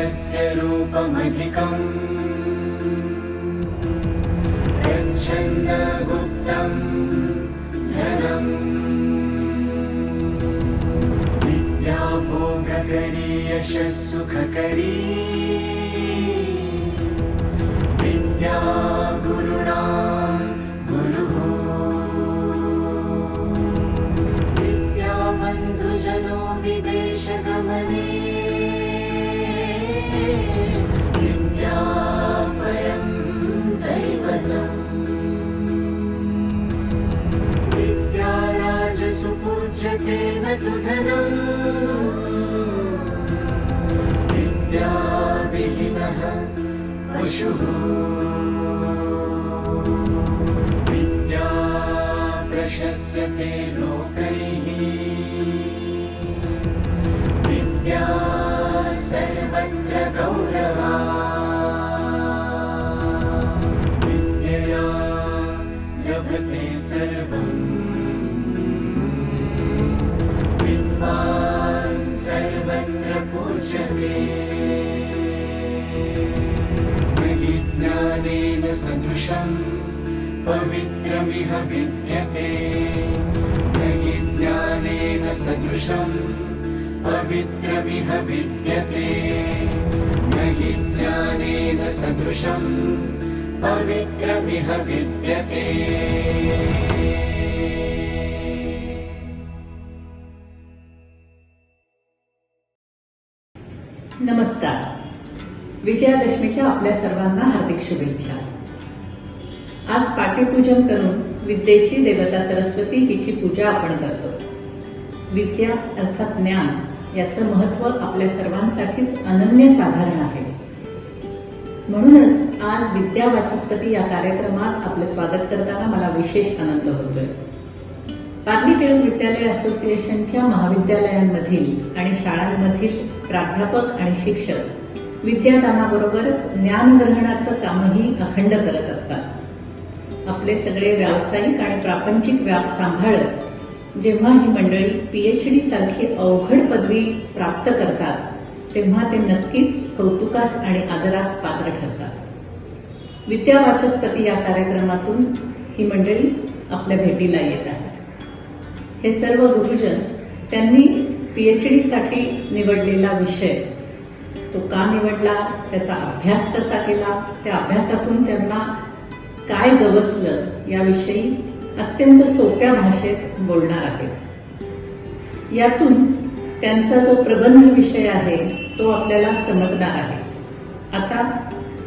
यस्य रूपमधिकम् प्रच्छन्नगुप्तं धनम् विद्या भोगकरी यशः सुखकरी विद्या गुरुणा गुरुः विद्या बन्धुजनो विदेशगमने विद्या परं दैवतम् विद्या राजसु पूज्यते न तु धनम् विद्या विहीनः पशुः विद्या प्रशस्यते लोकैः विद्या सर्वत्र गौरवा विद्यया लभते सर्वम् विद्वान् सर्वत्र पूज्यते ज्ञानेन सदृशं पवित्रमिह विद्यते न हि ज्ञानेन सदृशं पवित्रमिह विद्यते न हि ज्ञानेन सदृशं पवित्रमिह विद्यते। नमस्कार. विजयादशमीच्या आपल्या सर्वांना हार्दिक शुभेच्छा. आज पाठ्यपूजन करून विद्येची देवता सरस्वती हिची पूजा आपण करतो. विद्या अर्थात ज्ञान याचं महत्त्व आपल्या सर्वांसाठीच अनन्यसाधारण आहे. म्हणूनच आज विद्यावाचस्पती या कार्यक्रमात आपलं स्वागत करताना मला विशेष आनंद होतोय. पार्ली टिळक विद्यालय असोसिएशनच्या महाविद्यालयांमधील आणि शाळांमधील प्राध्यापक आणि शिक्षक विद्यादानाबरोबरच ज्ञानग्रहणाचं कामही अखंड करत असतात. आपले सगळे व्यावसायिक आणि प्रापंचिक व्याप सांभाळत जेव्हा ही मंडळी PhD सारखी अवघड पदवी प्राप्त करतात तेव्हा ते नक्कीच कौतुकास आणि आदरास पात्र ठरतात. विद्यावाचस्पती या कार्यक्रमातून ही मंडळी आपल्या भेटीला येत आहेत. हे सर्व गुरुजन त्यांनी PhD साठी निवडलेला विषय तो का निवडला, त्याचा अभ्यास कसा केला, त्या अभ्यासातून त्यांना काय गवसलं याविषयी अत्यंत सोप्या भाषेत बोलणार आहेत. यातून त्यांचा जो प्रबंध विषय आहे तो आपल्याला समजणार आहे. आता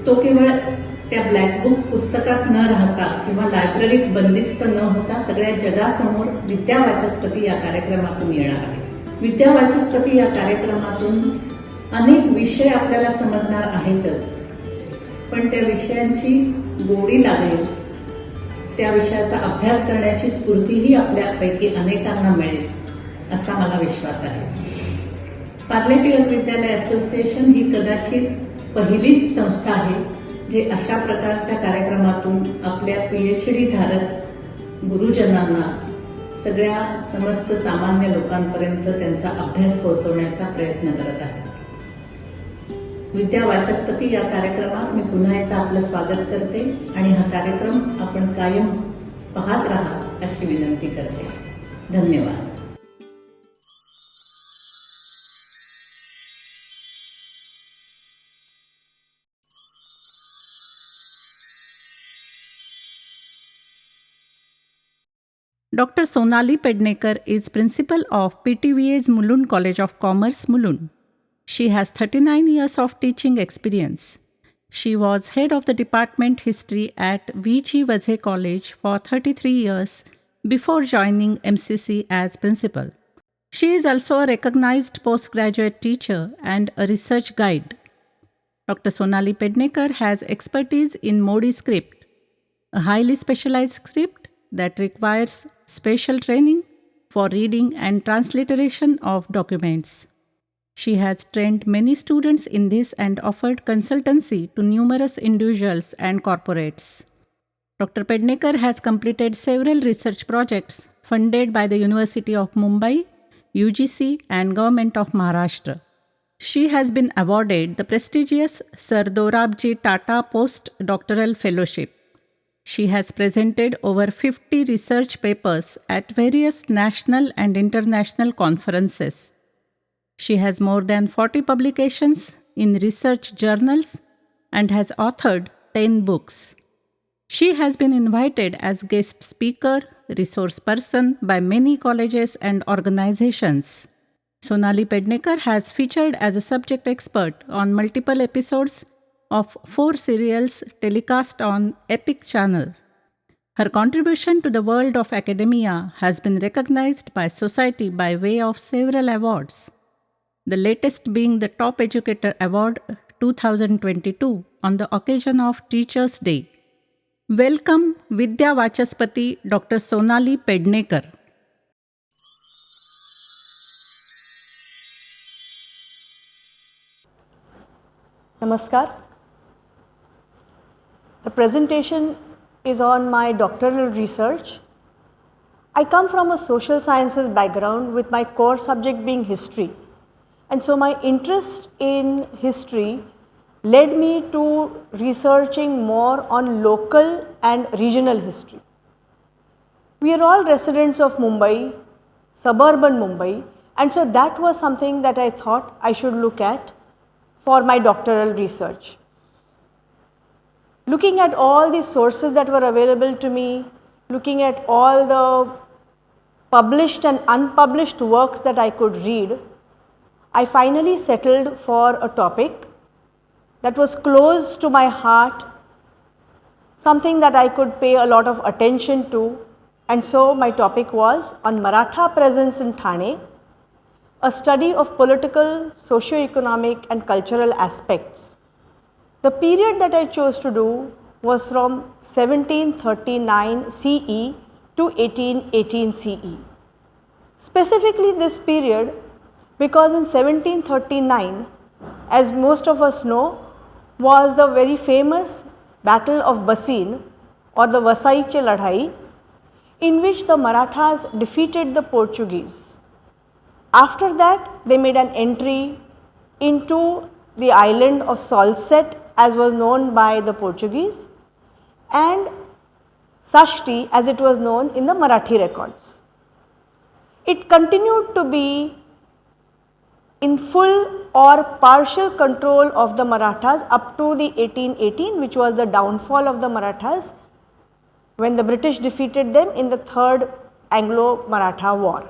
तो केवळ त्या ब्लॅकबुक पुस्तकात न राहता किंवा लायब्ररीत बंदिस्त न होता सगळ्या जगासमोर विद्यावाचस्पती या कार्यक्रमातून येणार आहे. विद्यावाचस्पती या कार्यक्रमातून अनेक विषय आपल्याला समजणार आहेतच, पण त्या विषयांची गोडी लागेल, त्या विषयाचा अभ्यास करण्याची स्फूर्तीही आपल्यापैकी अनेकांना मिळेल असा मला विश्वास आहे. पार्ले टिळक विद्यालय असोसिएशन ही कदाचित पहिलीच संस्था आहे जे अशा प्रकारच्या कार्यक्रमातून आपल्या PhD धारक गुरुजनांना सगळ्या समस्त सामान्य लोकांपर्यंत त्यांचा अभ्यास पोहोचवण्याचा प्रयत्न करत आहे. विद्यावाचस्पती या कार्यक्रमात मी पुन्हा एकदा आपलं स्वागत करते आणि हा कार्यक्रम आपण कायम पाहत राहा अशी विनंती करते. धन्यवाद. Dr. Sonali Pednekar is principal of PTVA's Mulund College of Commerce, Mulund. She has 39 years of teaching experience. She was head of the department history at Vidyavachaspati College for 33 years before joining MCC as principal. She is also a recognized postgraduate teacher and a research guide. Dr. Sonali Pednekar has expertise in Modi script, a highly specialized script that requires special training for reading and transliteration of documents. She has trained many students in this and offered consultancy to numerous individuals and corporates. Dr. Pednekar has completed several research projects funded by the University of Mumbai, UGC and Government of Maharashtra. She has been awarded the prestigious Sir Dorabji Tata Post-Doctoral Fellowship. She has presented over 50 research papers at various national and international conferences. She has more than 40 publications in research journals and has authored 10 books. She has been invited as guest speaker, resource person by many colleges and organizations. Sonali Pednekar has featured as a subject expert on multiple episodes of 4 serials telecast on Epic Channel. Her contribution to the world of academia has been recognized by society by way of several awards, the latest being the Top Educator Award 2022 on the occasion of Teachers' Day. Welcome Vidyavachaspati Dr. Sonali Pednekar. Namaskar. The presentation is on my doctoral research. I come from a social sciences background with my core subject being history, and so my interest in history led me to researching more on local and regional history. We are all residents of Mumbai, suburban Mumbai, and so that was something that I thought I should look at for my doctoral research. Looking at all the sources that were available to me, looking at all the published and unpublished works that I could read, I finally settled for a topic that was close to my heart, something that I could pay a lot of attention to, and so my topic was on Maratha presence in Thane, a study of political, socio-economic and cultural aspects. The period that I chose to do was from 1739 CE to 1818 CE. Specifically this period because in 1739, as most of us know, was the very famous Battle of Bassein or the Vasaiche Ladhai, in which the Marathas defeated the Portuguese. After that, they made an entry into the island of Salsette, as was known by the Portuguese, and Sashti, as it was known in the Marathi records. It continued to be in full or partial control of the Marathas up to the 1818, which was the downfall of the Marathas when the British defeated them in the Third Anglo-Maratha War.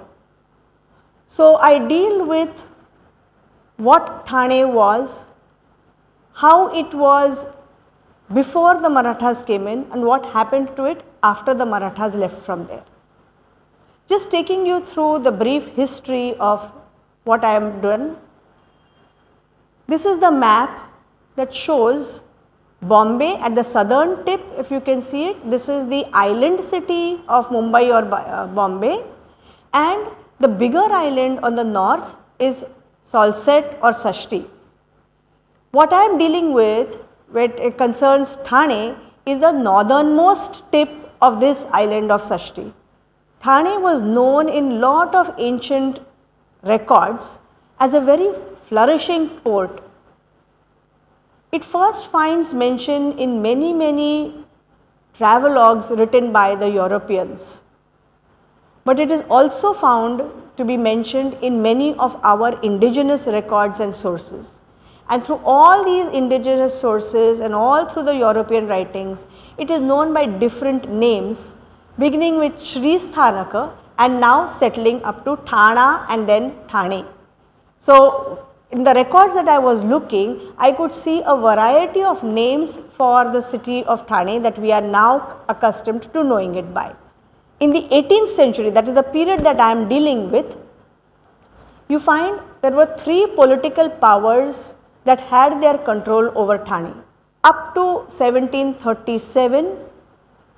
So I deal with what Thane was, how it was before the Marathas came in and what happened to it after the Marathas left from there. Just taking you through the brief history of what I am doing. This is the map that shows Bombay at the southern tip, if you can see it. This is the island city of Mumbai or Bombay, and the bigger island on the north is Salsette or Sashti. What I am dealing with when it concerns Thane is the northernmost tip of this island of Sashti. Thane was known in lot of ancient records as a very flourishing port. It first finds mention in many travelogues written by the Europeans, but it is also found to be mentioned in many of our indigenous records and sources. And through all these indigenous sources and all through the European writings, it is known by different names, beginning with Shri Sthanaka and now settling up to Thana and then Thane. So in the records that I was looking, I could see a variety of names for the city of Thane that we are now accustomed to knowing it by. In the 18th century, that is the period that I am dealing with, you find there were 3 political powers that had their control over Thane. Up to 1737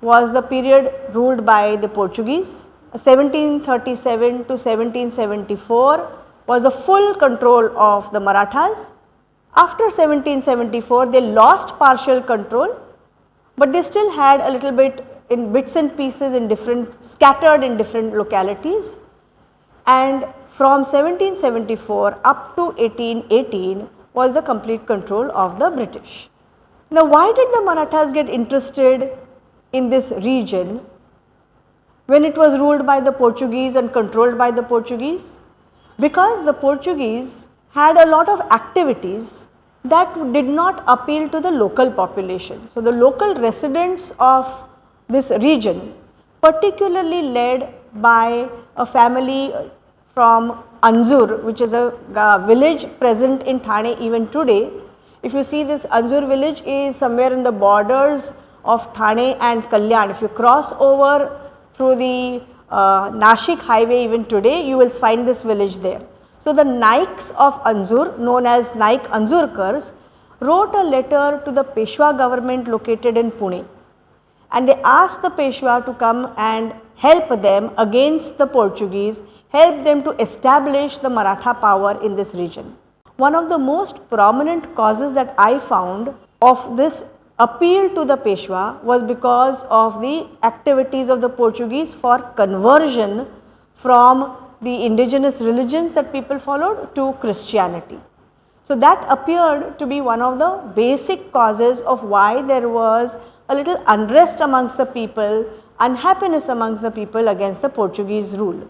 was the period ruled by the Portuguese. 1737 to 1774 was the full control of the Marathas. After 1774 they lost partial control, but they still had a little bit in bits and pieces in different, scattered in different localities. and from 1774 up to 1818 was the complete control of the British. Now, why did the Marathas get interested in this region when it was ruled by the Portuguese and controlled by the Portuguese? Because the Portuguese had a lot of activities that did not appeal to the local population. So, the local residents of this region, particularly led by a family from Anzur, which is a village present in Thane even today. If you see, this Anzur village is somewhere in the borders of Thane and Kalyan. If you cross over through the Nashik highway even today, you will find this village there. So, the Naiks of Anzur, known as Naik Anzurkars, wrote a letter to the Peshwa government located in Pune, and they asked the Peshwa to come and help them against the Portuguese, help them to establish the Maratha power in this region. One of the most prominent causes that I found of this appeal to the Peshwa was because of the activities of the Portuguese for conversion from the indigenous religions that people followed to Christianity. So, that appeared to be one of the basic causes of why there was a little unrest amongst the people, unhappiness amongst the people against the Portuguese rule.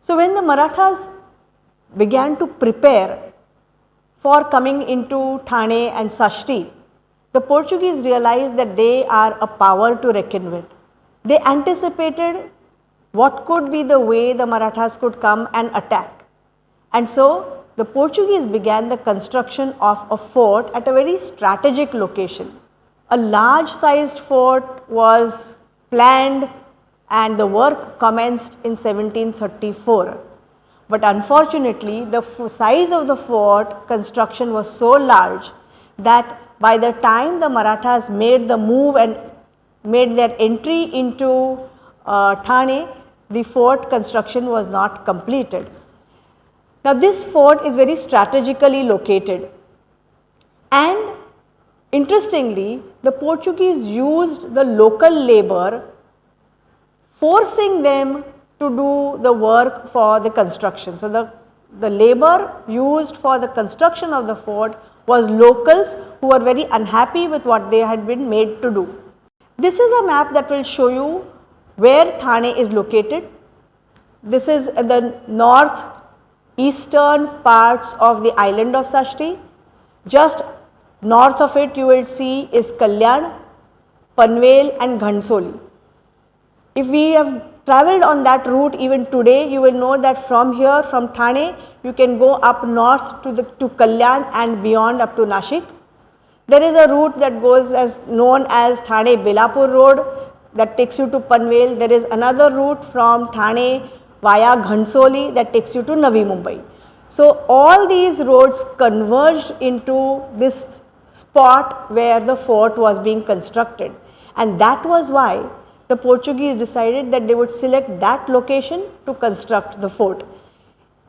So, when the Marathas began to prepare for coming into Thane and Sashti, the Portuguese realized that they are a power to reckon with. They anticipated what could be the way the Marathas could come and attack. And so, the Portuguese began the construction of a fort at a very strategic location. A large sized fort was planned and the work commenced in 1734. But unfortunately, the size of the fort construction was so large that by the time the Marathas made the move and made their entry into Thane, the fort construction was not completed. Now, this fort is very strategically located, and interestingly, the Portuguese used the local labor, forcing them to do the work for the construction. So, the labor used for the construction of the fort was locals who were very unhappy with what they had been made to do. This is a map that will show you where Thane is located. This is the northeastern parts of the island of Sashti. Just north of it you will see is Kalyan, Panvel and Ghansoli. If we have travelled on that route even today, you will know that from here, from Thane, you can go up north to Kalyan and beyond up to Nashik. There is a route that goes as known as Thane-Belapur road that takes you to Panvel. There is another route from Thane via Ghansoli that takes you to Navi Mumbai. So, all these roads converged into this spot where the fort was being constructed, and that was why the Portuguese decided that they would select that location to construct the fort.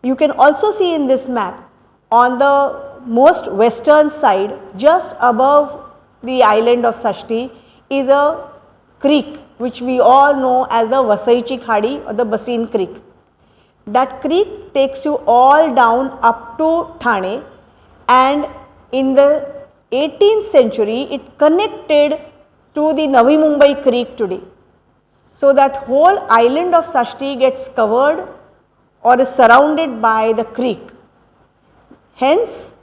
You can also see in this map, on the most western side, just above the island of Sashti, is a creek which we all know as the Vasaichi Khadi or the Basin Creek. That creek takes you all down up to Thane, and in the 18th century it connected to the Navi Mumbai Creek today. So, that whole island of Sashti gets covered or is surrounded by the creek. Hence,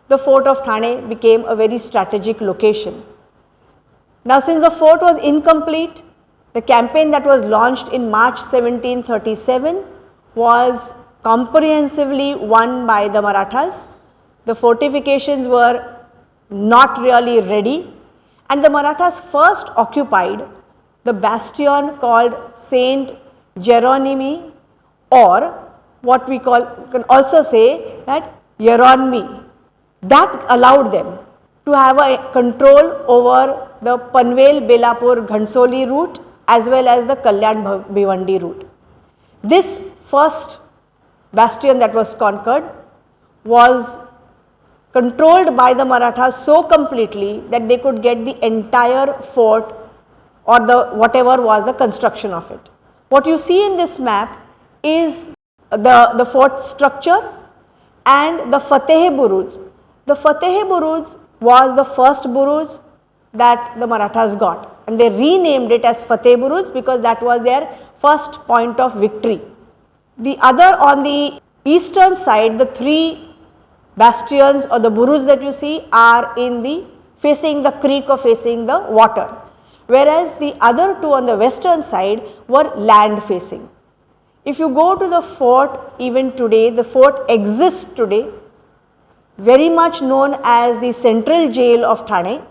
the fort of Thane became a very strategic location. Now, since the fort was incomplete, the campaign that was launched in March 1737 was comprehensively won by the Marathas. The fortifications were not really ready, and the Marathas first occupied the bastion called Saint Geronimi, or what we can also say that Yeronmi. That allowed them to have a control over the Panvel-Belapur Ghansoli route as well as the Kalyan Bhivandi route. This first bastion that was conquered was controlled by the Marathas so completely that they could get the entire fort or the whatever was the construction of it. What you see in this map is the fort structure and the Fateh Buruj. The Fateh Buruj was the first Buruj that the Marathas got, and they renamed it as Fateh Buruj because that was their first point of victory. The other, on the eastern side, the three bastions or the Buruj that you see are in the facing the creek or facing the water, whereas the other two on the western side were land facing. If you go to the fort even today, the fort exists today, very much known as the central jail of Thane,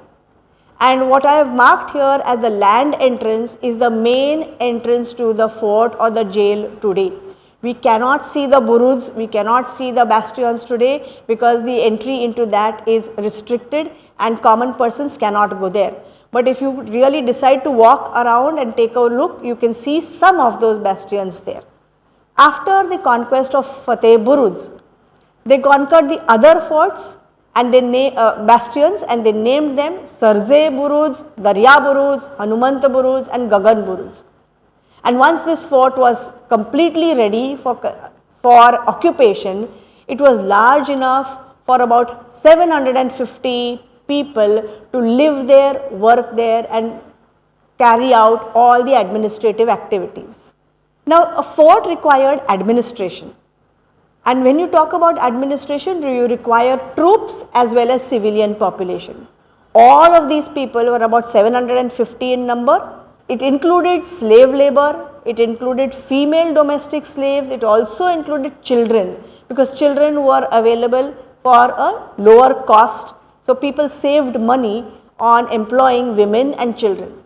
and what I have marked here as the land entrance is the main entrance to the fort or the jail today. We cannot see the Buruj, we cannot see the bastions today because the entry into that is restricted and common persons cannot go there. But if you really decide to walk around and take a look, you can see some of those bastions there. After the conquest of Fateh Buruj, they conquered the other forts and they bastions, and they named them Sarje Buruj, Darya Buruj, Hanumant Buruj and Gagan Buruj. And once this fort was completely ready for occupation, it was large enough for about 750 people to live there, work there and carry out all the administrative activities. Now, a fort required administration, and when you talk about administration, you require troops as well as civilian population. All of these people were about 750 in number. It included slave labor, it included female domestic slaves, it also included children because children were available for a lower cost. So, people saved money on employing women and children.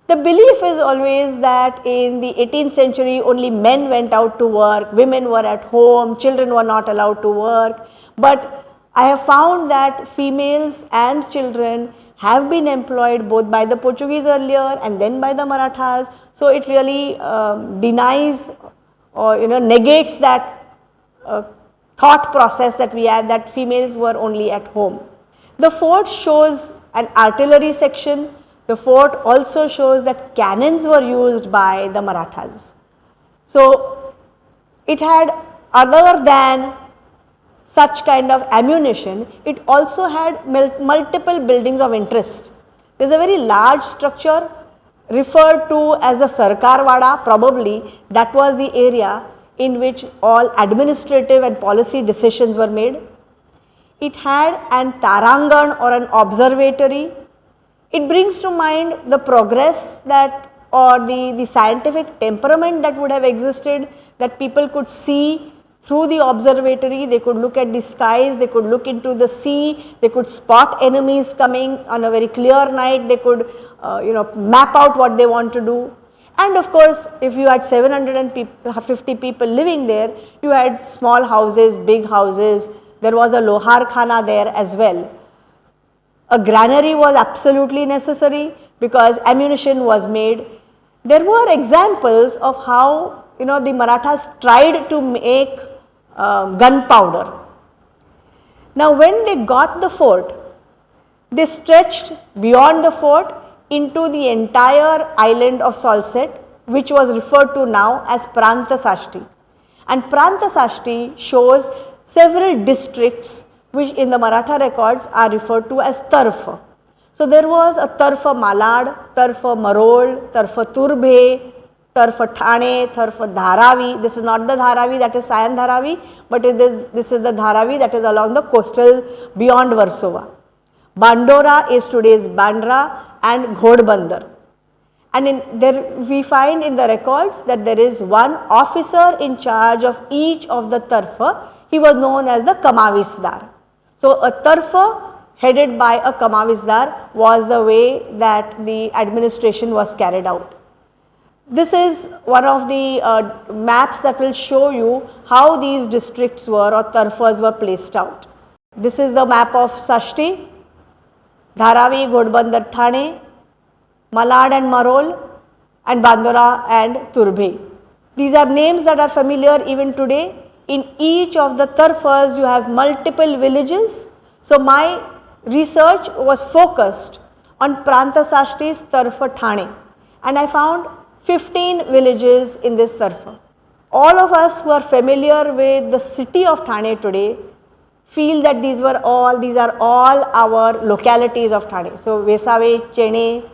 The belief is always that in the 18th century only men went out to work, women were at home, children were not allowed to work, but I have found that females and children have been employed both by the Portuguese earlier and then by the Marathas. So, it really denies or negates that thought process that we have that females were only at home. The fort shows an artillery section. The fort also shows that cannons were used by the Marathas. So, it had, other than such kind of ammunition, it also had multiple buildings of interest. There is a very large structure referred to as the Sarkar Wada, probably that was the area in which all administrative and policy decisions were made. It had an Tarangan or an observatory. It brings to mind the progress that or the scientific temperament that would have existed, that people could see through the observatory, they could look at the skies, they could look into the sea, they could spot enemies coming on a very clear night, they could map out what they want to do. And of course, if you had 750 people living there, you had small houses, big houses, there was a Lohar Khana there as well. A granary was absolutely necessary because ammunition was made. There were examples of how the Marathas tried to make gunpowder. Now, when they got the fort, they stretched beyond the fort into the entire island of Salsette, which was referred to now as Pranta Sashti. And Pranta Sashti shows several districts which in the Maratha records are referred to as Tarfa. So, there was a Tarfa Malad, Tarfa Marol, Tarfa Turbhe, Tarfa Thane, Tarfa Dharavi. This is not the Dharavi that is Sayan Dharavi, but this is the Dharavi that is along the coastal beyond Versova. Bandora is today's Bandra and Ghodbandar. And there we find in the records that there is one officer in charge of each of the Tarfa. He was known as the Kamavisdar. So, a Tarfa headed by a Kamavisdar was the way that the administration was carried out. This is one of the maps that will show you how these districts were or Tarfas were placed out. This is the map of Sashti, Dharavi, Ghodbandar, Thane, Malad and Marol, and Bandora and Turbhe. These are names that are familiar even today. In each of the Tarfas you have multiple villages. So, my research was focused on Pranta Sashti's Tarfa Thane, and I found 15 villages in this Tarfa. all of us who are familiar with the city of Thane today feel that these are all our localities of Thane. So Vesave, Chene,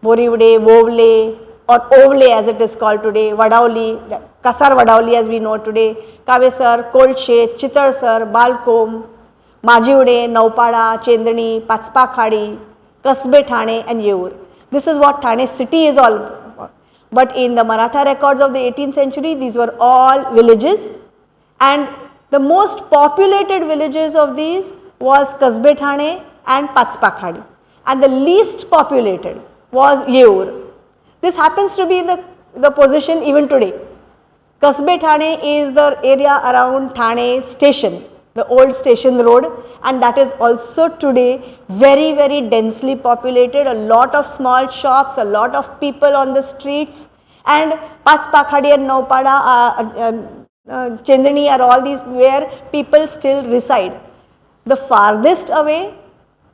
Borivde, Vovle, or Ovle as it is called today, Vadauli, Kasar Vadauli as we know today, Kavesar, Kolshe, Chitarsar, Balkom, Majivde, Naupada, Chendani, Patspa Khadi, Kasbe Thane and Yeur. This is what Thane city is all about. But in the Maratha records of the 18th century, these were all villages, and the most populated villages of these was Kasbe Thane and Patspa Khadi, and the least populated was Yeur. This happens to be the position even today. Kasbe Thane is the area around Thane station, the old station road, and that is also today very, very densely populated, a lot of small shops, a lot of people on the streets, and Patspa Khadi and Naupada, Chendani are all these where people still reside. The farthest away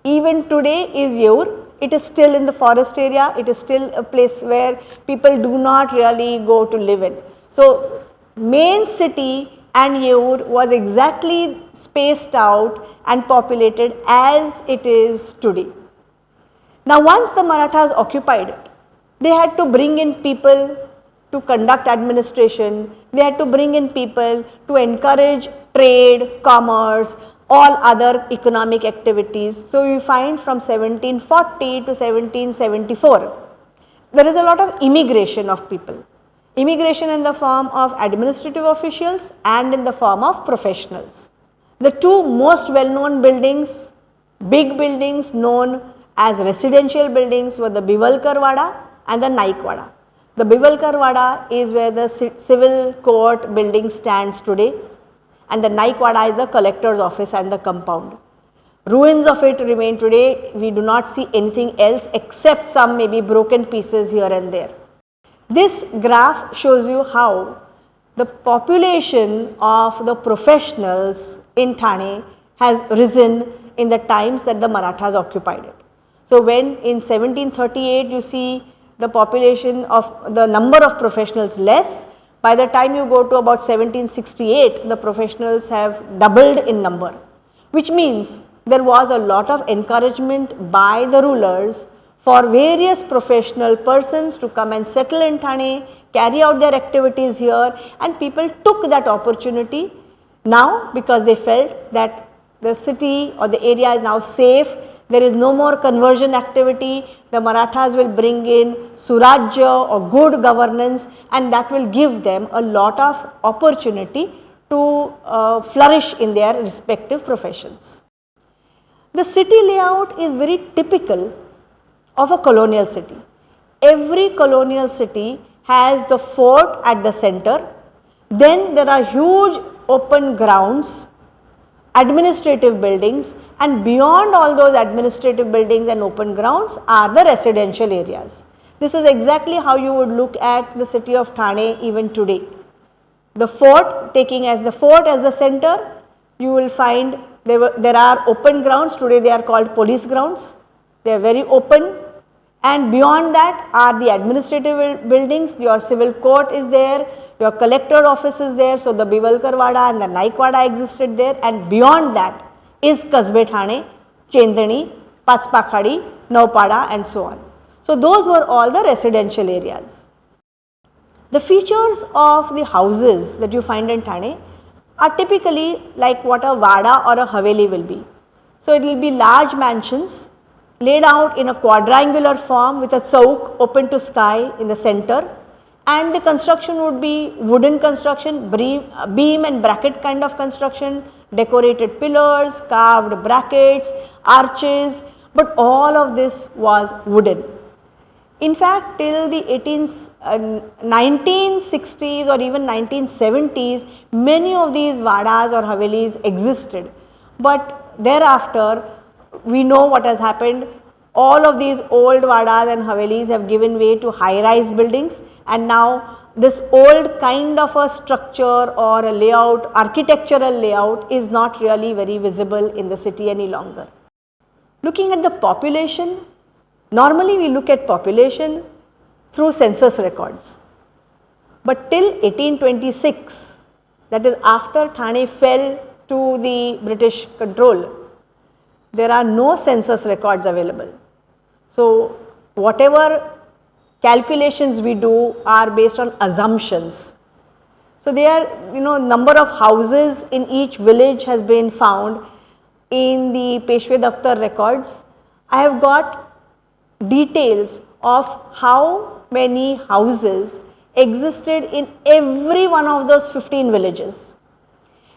even today is Yeur. It is still in the forest area, it is still a place where people do not really go to live in. So main city and Yeur was exactly spaced out and populated as it is today. Now once the Marathas occupied it, they had to bring in people to conduct administration, they had to bring in people to encourage trade, commerce, all other economic activities. So we find from 1740 to 1774, there is a lot of immigration of people. Immigration in the form of administrative officials and in the form of professionals. The two most well-known buildings, big buildings known as residential buildings were the Bivalkar Wada and the Naik Wada. The Bivalkar Wada is where the civil court building stands today, and the Naik Wada is the collector's office and the compound. Ruins of it remain today. We do not see anything else except some maybe broken pieces here and there. This graph shows you how the population of the professionals in Thane has risen in the times that the Marathas occupied it. So when in 1738 you see the population of the number of professionals less, by the time you go to about 1768, the professionals have doubled in number, which means there was a lot of encouragement by the rulers for various professional persons to come and settle in Thane, carry out their activities here, and people took that opportunity now because they felt that the city or the area is now safe. There is no more conversion activity. The Marathas will bring in Surajya or good governance, and that will give them a lot of opportunity to flourish in their respective professions. The city layout is very typical of a colonial city. Every colonial city has the fort at the center, then there are huge open grounds, administrative buildings, and beyond all those administrative buildings and open grounds are the residential areas. This is exactly how you would look at the city of Thane even today. The fort, taking as the fort as the center, you will find there are open grounds. Today they are called police grounds. They are very open, and beyond that are the administrative buildings. Your civil court is there, your collector office is there, so the Bivalkar Wada and the Naik Wada existed there, and beyond that is Kasbe Thane, Chendani, Patspa Khadi, Naupada and so on. So those were all the residential areas. The features of the houses that you find in Thane are typically like what a Wada or a Haveli will be. So it will be large mansions laid out in a quadrangular form with a chauk open to sky in the center, and the construction would be wooden construction, beam and bracket kind of construction, decorated pillars, carved brackets, arches, but all of this was wooden. In fact, till the 1960s or even 1970s, many of these Vadas or Havelis existed, but thereafter we know what has happened. All of these old Vadas and Havelis have given way to high-rise buildings, and now this old kind of a structure or a layout, architectural layout, is not really very visible in the city any longer. Looking at the population, normally we look at population through census records, But till 1826, that is after Thane fell to the British control, there are no census records available. So whatever calculations we do are based on assumptions. So there, number of houses in each village has been found in the Peshwe Daftar records. I have got details of how many houses existed in every one of those 15 villages.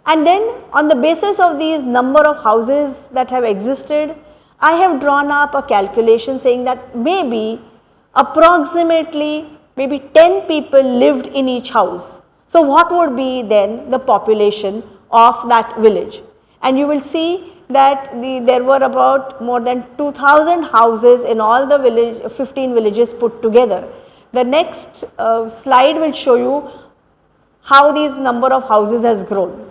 And then on the basis of these number of houses that have existed, I have drawn up a calculation saying that maybe approximately 10 people lived in each house. So what would be then the population of that village? And you will see that there were about more than 2000 houses in all the 15 villages put together. The next slide will show you how these number of houses has grown.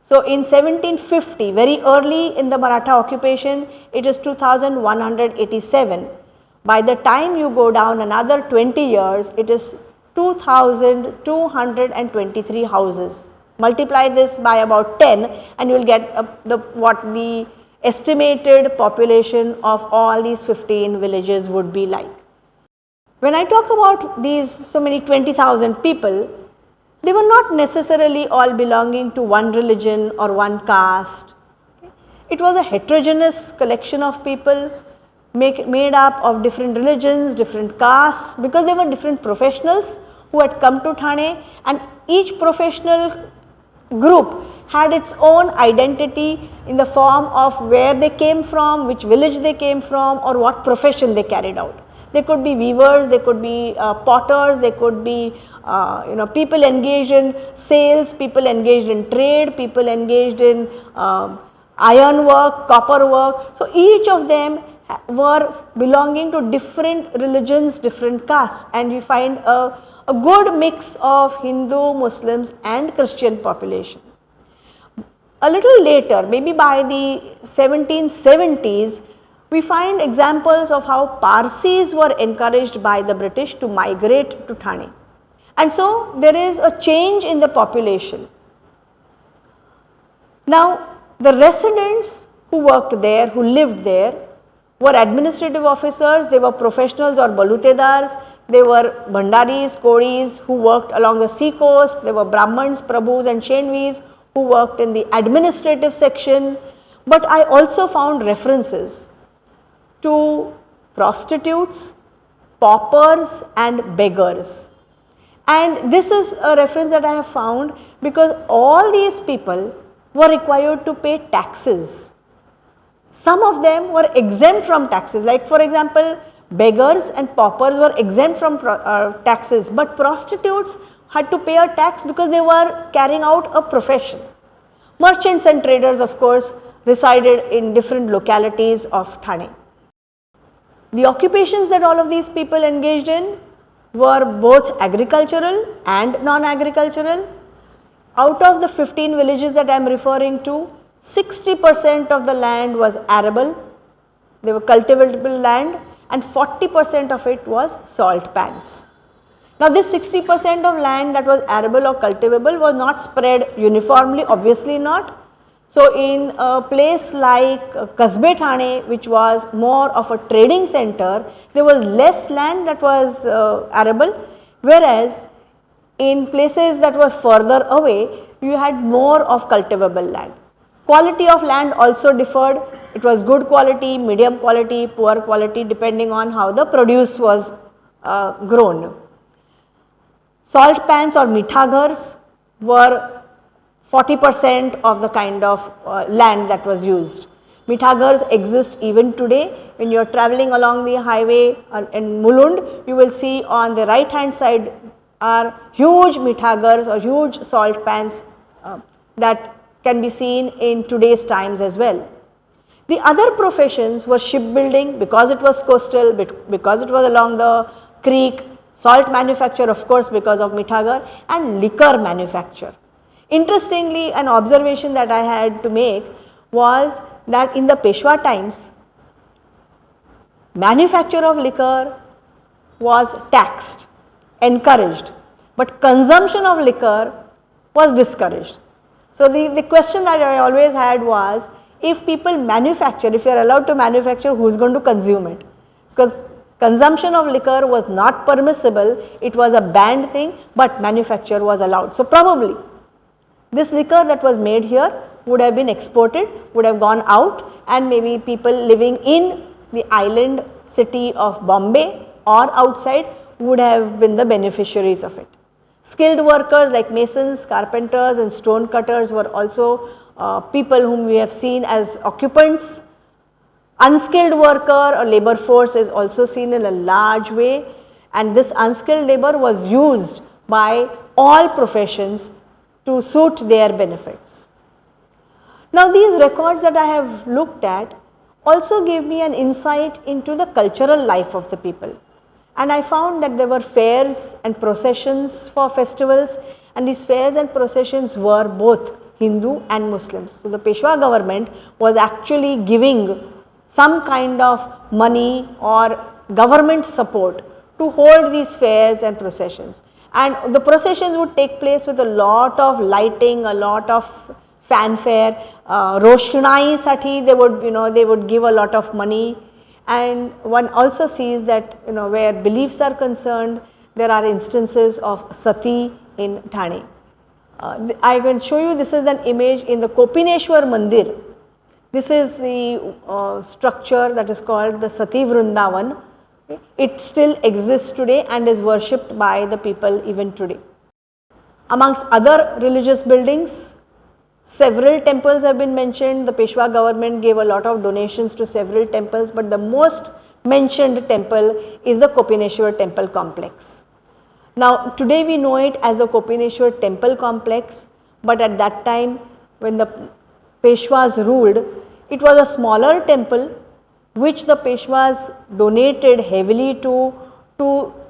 So in 1750, very early in the Maratha occupation, it is 2187. By the time you go down another 20 years, it is 2223 houses. Multiply this by about 10 and you will get what the estimated population of all these 15 villages would be like. When I talk about these so many 20,000 people, they were not necessarily all belonging to one religion or one caste. It was a heterogeneous collection of people made up of different religions, different castes, because they were different professionals who had come to Thane, and each professional group had its own identity in the form of where they came from, which village they came from, or what profession they carried out. They could be weavers, they could be potters, they could be people engaged in sales, people engaged in trade, people engaged in iron work, copper work. So each of them were belonging to different religions, different castes, and we find a good mix of Hindu, Muslims and Christian population. A little later, maybe by the 1770s, we find examples of how Parsis were encouraged by the British to migrate to Thane. And so there is a change in the population. Now the residents who worked there, who lived there, were administrative officers, they were professionals or balutedars, they were bhandaris, kodis who worked along the sea coast, they were Brahmans, Prabhus and Shenvis who worked in the administrative section. But I also found references to prostitutes, paupers and beggars. And this is a reference that I have found because all these people were required to pay taxes. Some of them were exempt from taxes, like for example, beggars and paupers were exempt from taxes, but prostitutes had to pay a tax because they were carrying out a profession. Merchants and traders, of course, resided in different localities of Thane. The occupations that all of these people engaged in were both agricultural and non-agricultural. Out of the 15 villages that I am referring to, 60% of the land was arable, they were cultivable land, and 40% of it was salt pans. Now this 60% of land that was arable or cultivable was not spread uniformly, obviously not. So in a place like Kasbe Thane, which was more of a trading center, there was less land that was arable, whereas in places that was further away, you had more of cultivable land. Quality of land also differed. It was good quality, medium quality, poor quality, depending on how the produce was grown. Salt pans or mithagars were 40% of the kind of land that was used. Mithagars exist even today. When you are travelling along the highway in Mulund, you will see on the right hand side are huge mithagars or huge salt pans that can be seen in today's times as well. The other professions were shipbuilding because it was coastal, because it was along the creek, salt manufacture of course because of mithagar, and liquor manufacture. Interestingly, an observation that I had to make was that in the Peshwa times, manufacture of liquor was taxed, encouraged, but consumption of liquor was discouraged. So the question that I always had was, if people manufacture, if you are allowed to manufacture, who is going to consume it? Because consumption of liquor was not permissible, it was a banned thing, but manufacture was allowed. So probably this liquor that was made here would have been exported, would have gone out, and maybe people living in the island city of Bombay or outside would have been the beneficiaries of it. Skilled workers like masons, carpenters and stone cutters were also people whom we have seen as occupants. Unskilled worker or labor force is also seen in a large way, and this unskilled labor was used by all professions to suit their benefits. Now these records that I have looked at also gave me an insight into the cultural life of the people, and I found that there were fairs and processions for festivals, and these fairs and processions were both Hindu and Muslims. So the Peshwa government was actually giving some kind of money or government support to hold these fairs and processions, and the processions would take place with a lot of lighting, a lot of fanfare. Roshnai sati they would give a lot of money, and one also sees that where beliefs are concerned, there are instances of sati in Thane. I can show you, this is an image in the Kopineshwar Mandir. This is the structure that is called the Sati Vrindavan. It still exists today and is worshipped by the people even today. Amongst other religious buildings, several temples have been mentioned. The Peshwa government gave a lot of donations to several temples, but the most mentioned temple is the Kopineshwar temple complex. Now today we know it as the Kopineshwar temple complex, but at that time when the Peshwas ruled, it was a smaller temple which the Peshwas donated heavily to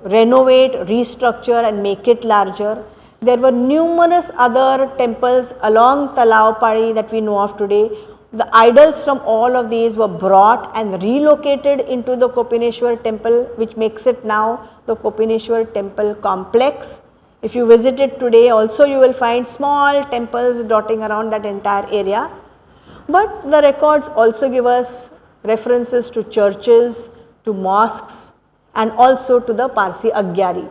renovate, restructure and make it larger. There were numerous other temples along Talaupadi that we know of today. The idols from all of these were brought and relocated into the Kopineshwar temple, which makes it now the Kopineshwar temple complex. If you visit it today also, you will find small temples dotting around that entire area. But the records also give us references to churches, to mosques and also to the Parsi Agyari.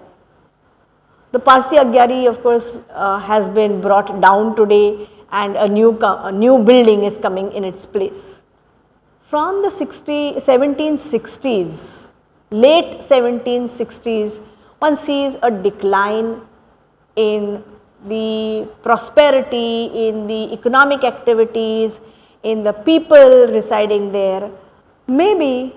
The Parsi Agyari of course has been brought down today, and a new building is coming in its place. From the 1760s, late 1760s, one sees a decline in the prosperity, in the economic activities, in the people residing there. Maybe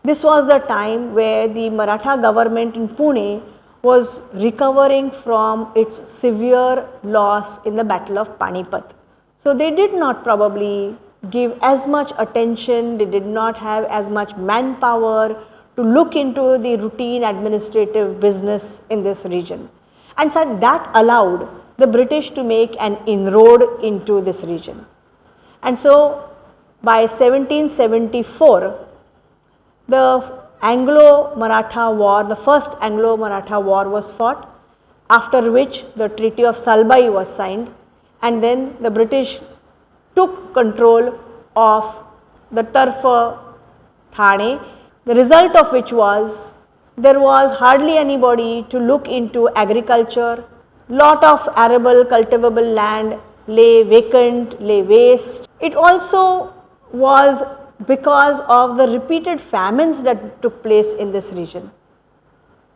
this was the time where the Maratha government in Pune was recovering from its severe loss in the Battle of Panipat. So they did not probably give as much attention, they did not have as much manpower to look into the routine administrative business in this region. And so that allowed the British to make an inroad into this region. And so by 1774, the Anglo-Maratha war, the first Anglo-Maratha war was fought, after which the Treaty of Salbai was signed, and then the British took control of the Tarfa Thane, the result of which was there was hardly anybody to look into agriculture. Lot of arable cultivable land lay vacant, lay waste. It also was because of the repeated famines that took place in this region.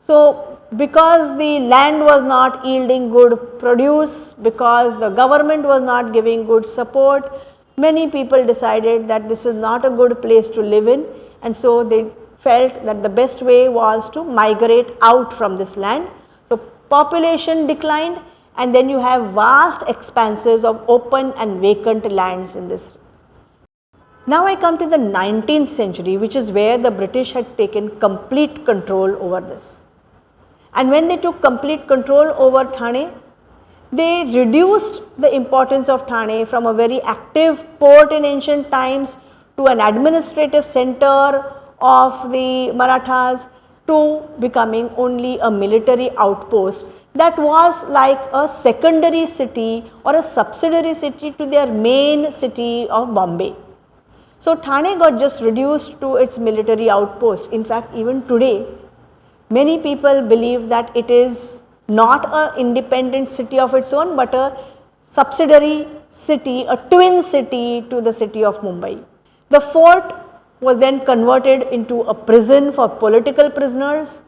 So because the land was not yielding good produce, because the government was not giving good support, many people decided that this is not a good place to live in, and so they felt that the best way was to migrate out from this land. So population declined, and then you have vast expanses of open and vacant lands in this. Now I come to the 19th century, which is where the British had taken complete control over this. And when they took complete control over Thane, they reduced the importance of Thane from a very active port in ancient times to an administrative center of the Marathas to becoming only a military outpost that was like a secondary city or a subsidiary city to their main city of Bombay. So Thane got just reduced to its military outpost. In fact, even today, many people believe that it is not an independent city of its own, but a subsidiary city, a twin city to the city of Mumbai. The fort was then converted into a prison for political prisoners.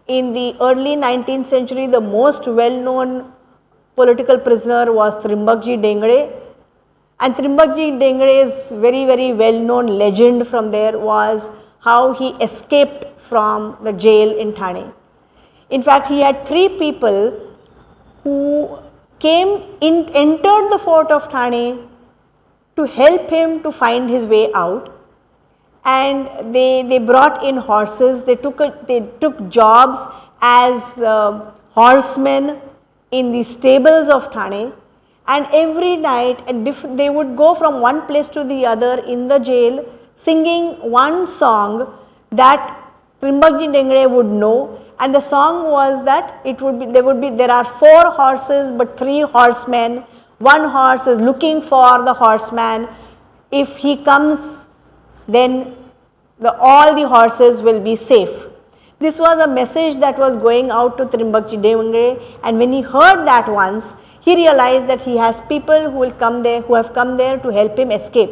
In the early 19th century, the most well-known political prisoner was Trimbakji Dengre. And Trimbakji Dengre's very well-known legend from there was how he escaped from the jail in Thane. In fact, he had 3 people who entered the fort of Thane to help him to find his way out. And they brought in horses, they took jobs as horsemen in the stables of Thane, and every night they would go from one place to the other in the jail singing one song that Trimbakji Dengre would know, and the song was that there are 4 horses but 3 horsemen, one horse is looking for the horseman, if he comes then all the horses will be safe. This was a message that was going out to Trimbakji Dengre, and when he heard that once, he realized that he has people who have come there to help him escape.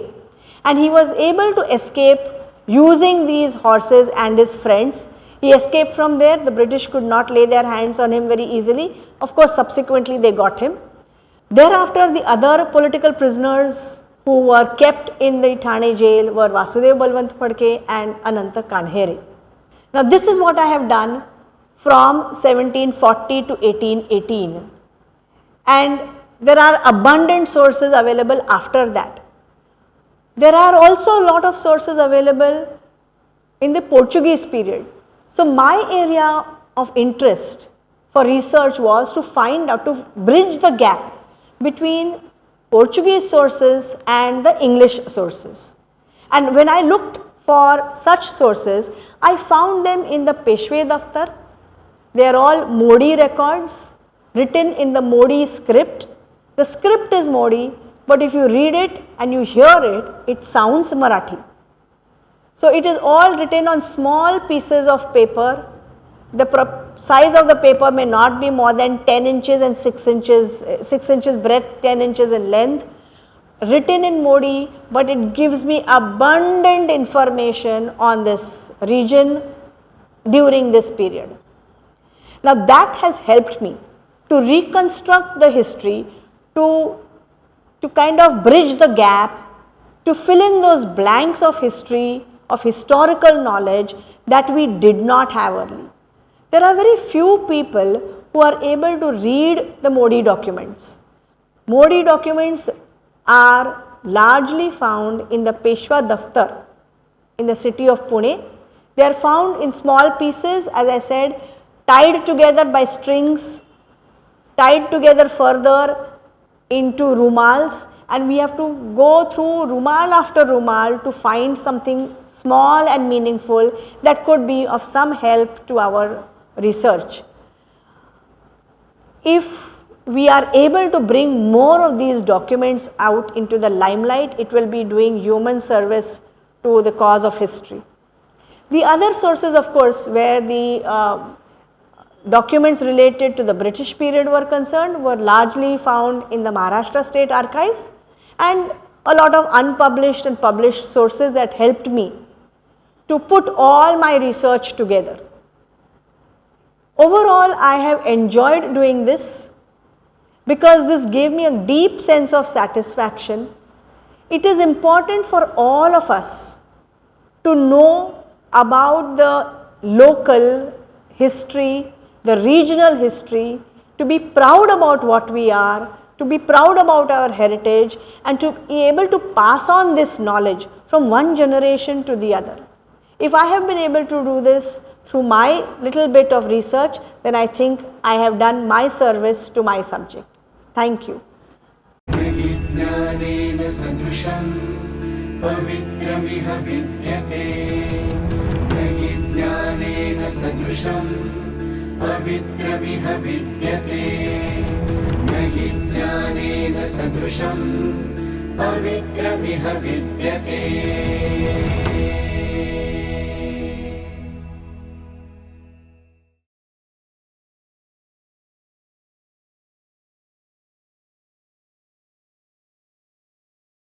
And he was able to escape using these horses and his friends. He escaped from there, the British could not lay their hands on him very easily. Of course, subsequently they got him. Thereafter, the other political prisoners who were kept in the Thane jail were Vasudev Balwant Phadke and Ananta Kanhere. Now this is what I have done from 1740 to 1818, and there are abundant sources available after that. There are also a lot of sources available in the Portuguese period. So my area of interest for research was to find out, to bridge the gap between Portuguese sources and the English sources. And when I looked for such sources, I found them in the Peshwe Daftar. They are all Modi records written in the Modi script. The script is Modi, but if you read it and you hear it, it sounds Marathi. So it is all written on small pieces of paper. The size of the paper may not be more than 10 inches and 6 inches breadth, 10 inches in length, written in Modi, but it gives me abundant information on this region during this period. Now that has helped me to reconstruct the history, to kind of bridge the gap, to fill in those blanks of history, of historical knowledge that we did not have early. There are very few people who are able to read the Modi documents. Modi documents are largely found in the Peshwa Daftar in the city of Pune. They are found in small pieces, as I said, tied together by strings, tied together further into rumals, and we have to go through rumal after rumal to find something small and meaningful that could be of some help to our research. If we are able to bring more of these documents out into the limelight, it will be doing human service to the cause of history. The other sources, of course, where the documents related to the British period were concerned were largely found in the Maharashtra State Archives, and a lot of unpublished and published sources that helped me to put all my research together. Overall, I have enjoyed doing this because this gave me a deep sense of satisfaction. It is important for all of us to know about the local history, the regional history, to be proud about what we are, to be proud about our heritage, and to be able to pass on this knowledge from one generation to the other. If I have been able to do this through my little bit of research, then I think I have done my service to my subject. Thank you. ज्ञानेन सदृशं पवित्रमिह विद्यते, ज्ञानेन सदृशं पवित्रमिह विद्यते न हि ज्ञानेन सदृशं पवित्रमिह विद्यते।